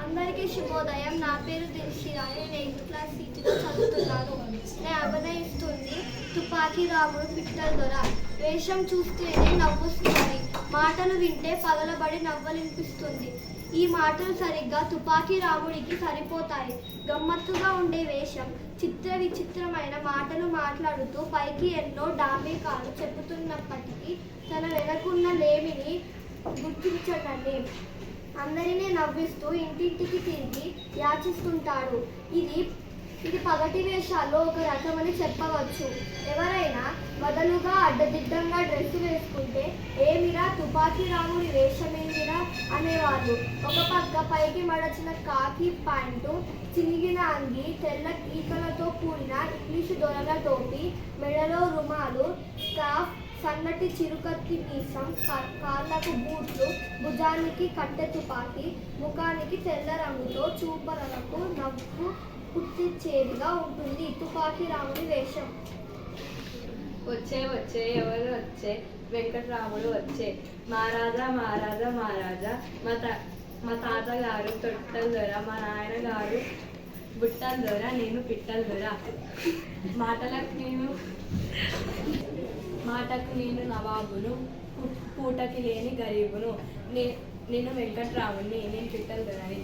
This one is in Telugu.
అందరికీ శుభోదయం. నా పేరు దిల్షిరాని. నేను 8th క్లాస్ సీటులో చదువుతున్నాను. నేను అభినయిస్తుంది తుపాకీ రాముడు పిట్టల దొర. వేషం చూస్తేనే నవ్వుస్తుంది, మాటలు వింటే పగలబడి నవ్వలినిపిస్తుంది. ఈ మాటలు సరిగ్గా తుపాకీ రాముడికి సరిపోతాయి. గమ్మత్తుగా ఉండే వేషం, చిత్ర విచిత్రమైన మాటలు మాట్లాడుతూ పైకి ఎన్నో డామేకాలు చెబుతున్నప్పటికీ తన వెనకున్న లేమిని గుర్తించకండి. అందరినీ నవ్విస్తూ ఇంటింటికి తిరిగి యాచిస్తుంటాడు. ఇది పగటి వేషాల్లో ఒక రకమని చెప్పవచ్చు. ఎవరైనా బదులుగా అడ్డదిడ్డంగా డ్రెస్సు వేసుకుంటే ఏమిరా తుపాకీ రాముడి వేషమేమిరా అనేవాళ్ళు. ఒక పక్క పైకి మడచిన కాకి ప్యాంటు, చినిగిన అంగి, తెల్ల ఈకలతో కూడిన ఇంగ్లీషు దొరల టోపీ, మెడలో రుమాలు, స్కార్ఫ్, సన్నటి చిరుకత్తి మీసం, కాళ్ళకు బూట్లు, భుజానికి కట్టె తుపాకీ, ముఖానికి తెల్ల రంగుతో చూపలకు నవ్వు పుట్టించేదిగా ఉంటుంది తుపాకీ రాముడి వేషం. వచ్చే వచ్చే ఎవరు వచ్చే వెంకటరాముడు వచ్చే, మహారాజా మహారాజా మహారాజా. మా తాతగారు తొట్టల దొర, మా నాయనగారు బుట్టల దొర, నేను పిట్టల దొర. మాటకు నేను నవాబును, పూటకి లేని గరీబును. నేను వెంకటరాముడిని, నేను పిట్టల దొరని.